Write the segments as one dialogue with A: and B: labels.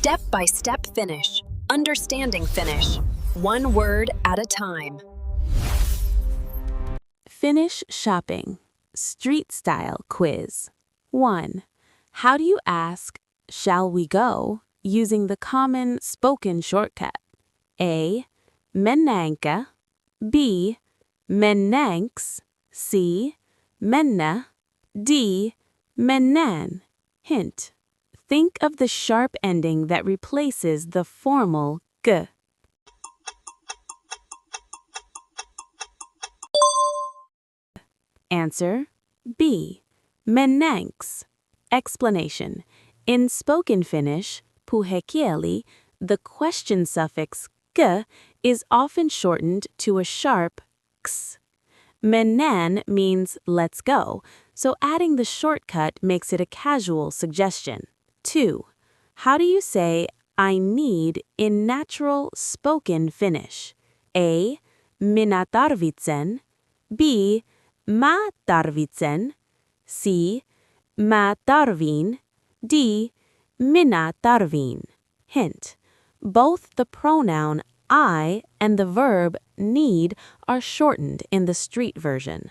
A: Step-by-step Finnish. Understanding Finnish. One word at a time.
B: Finnish shopping. Street style quiz. 1. How do you ask, shall we go, using the common spoken shortcut? A. Mennänkö. B. Mennänks. C. Mennä. D. Mennään. Hint. Think of the sharp ending that replaces the formal g. Answer B. Mennänks. Explanation. In spoken Finnish, puhekieli, the question suffix g is often shortened to a sharp x. Mennään means let's go, so adding the shortcut makes it a casual suggestion. 2. How do you say I need in natural spoken Finnish? A. Minä tarvitsen. B. Mä tarvitsen. C. Mä tarviin. D. Minä tarviin. Hint. Both the pronoun I and the verb need are shortened in the street version.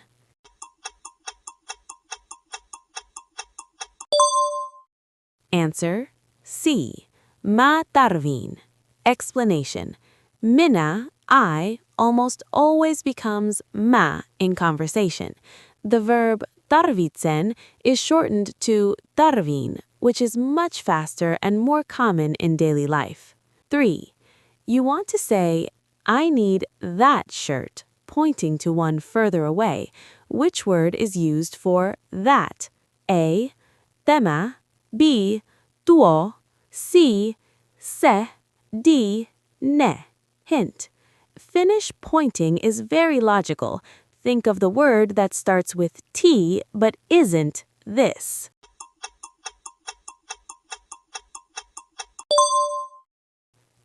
B: Answer C. Mä tarviin. Explanation. Minä, I, almost always becomes mä in conversation. The verb tarvitsen is shortened to tarviin, which is much faster and more common in daily life. 3. You want to say, I need that shirt, pointing to one further away. Which word is used for that? A. Tämä. B. Tuo. C. Se. D. Ne. Hint. Finnish pointing is very logical. Think of the word that starts with T but isn't this.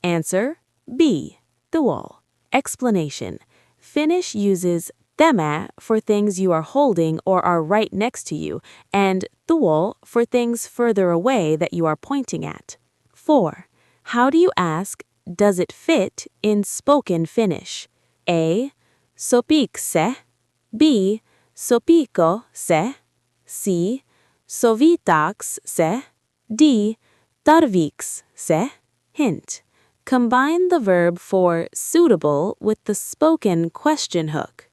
B: Answer B. Tuo. Explanation. Finnish uses tämä for things you are holding or are right next to you, and tuo for things further away that you are pointing at. 4. How do you ask, does it fit in spoken Finnish? A. Sopiiko se? B. Sopiiko se? C. Sovitaaks se? D. Tarviiks se? Hint. Combine the verb for suitable with the spoken question hook.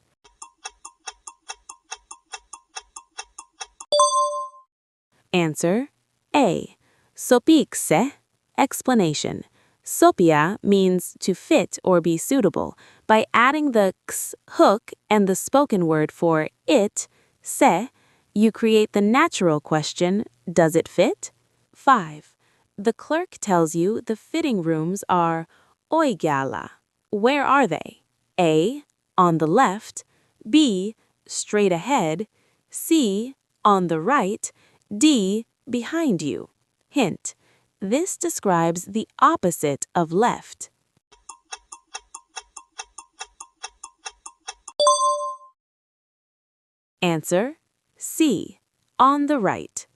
B: Answer A. Sopiiko se? Explanation. Sopia means to fit or be suitable. By adding the x hook and the spoken word for it, se, you create the natural question, does it fit? 5. The clerk tells you the fitting rooms are oikealla. Where are they? A. On the left. B. Straight ahead. C. On the right. D. Behind you. Hint. This describes the opposite of left. Answer C. On the right.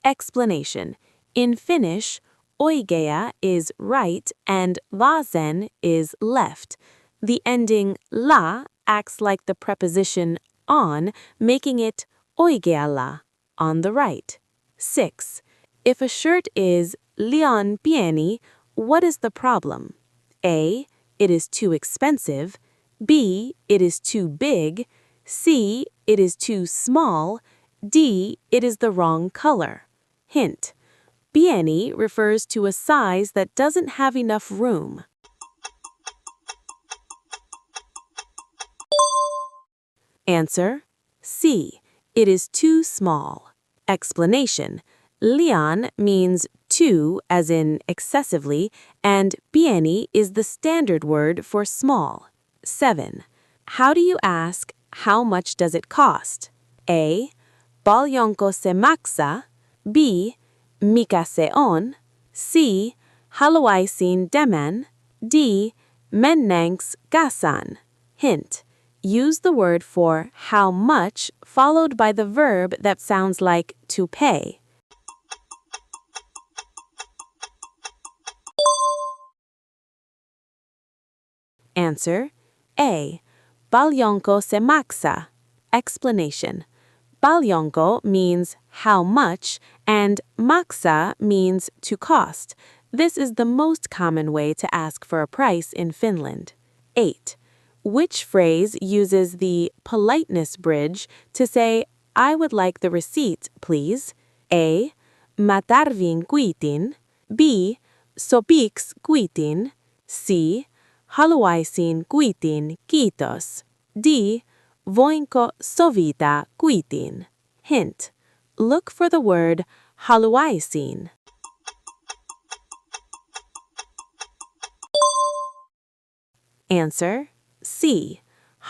B: Explanation. In Finnish, oikea is right and vasen is left. The ending la acts like the preposition on, making it oikealla, on the right. 6. If a shirt is liian pieni, what is the problem? A. It is too expensive. B. It is too big. C. It is too small. D. It is the wrong color. Hint. Pieni refers to a size that doesn't have enough room. Answer C. It is too small. Explanation. Liian means too, as in excessively, and pieni is the standard word for small. 7. How do you ask, how much does it cost? A. Paljonko se maksaa? B. Mikä se on? C. Haluaisin tämän? D. Mennäänkö kasaan? Hint. Use the word for how much followed by the verb that sounds like to pay. Answer A. Paljonko se maksaa? Explanation. Paljonko means how much and maksaa means to cost. This is the most common way to ask for a price in Finland. 8. Which phrase uses the politeness bridge to say, I would like the receipt, please? A. Mä tarvin kuitin. B. Sopiks kuitin. C. Haluaisin kuitin, kiitos. D. Voinko sovita kuitin? Hint. Look for the word haluaisin. Answer C.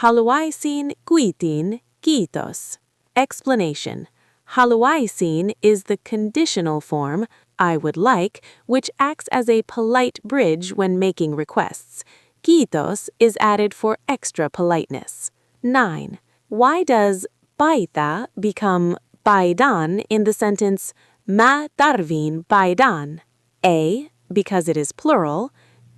B: Haluaisin kuitin, kiitos. Explanation. Haluaisin is the conditional form, I would like, which acts as a polite bridge when making requests. Kiitos is added for extra politeness. 9. Why does paita become paidan in the sentence Mä tarvin paidan? A. Because it is plural.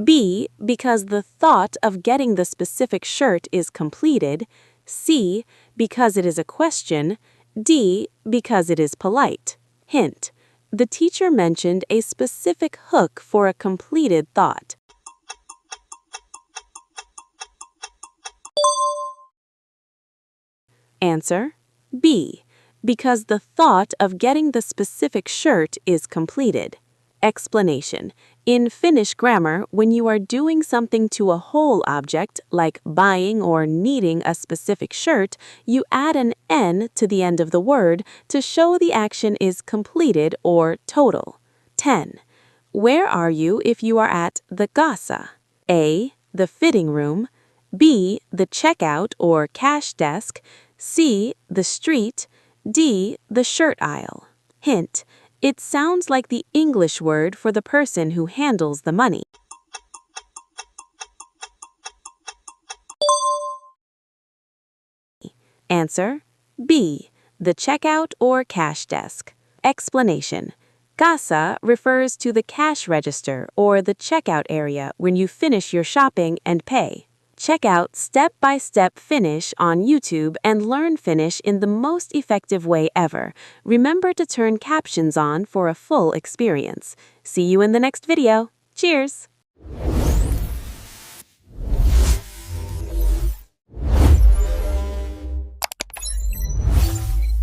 B: B. Because the thought of getting the specific shirt is completed. C. Because it is a question. D. Because it is polite. Hint. The teacher mentioned a specific hook for a completed thought. Answer B. Because the thought of getting the specific shirt is completed. Explanation. In Finnish grammar, when you are doing something to a whole object, like buying or needing a specific shirt, you add an N to the end of the word to show the action is completed or total. 10. Where are you if you are at the kassa? A. The fitting room. B. The checkout or cash desk. C. The street. D. The shirt aisle. Hint. It sounds like the English word for the person who handles the money. Answer B. The checkout or cash desk. Explanation. Kassa refers to the cash register or the checkout area when you finish your shopping and pay. Check out Step-by-Step Finnish on YouTube and learn Finnish in the most effective way ever. Remember to turn captions on for a full experience. See you in the next video. Cheers!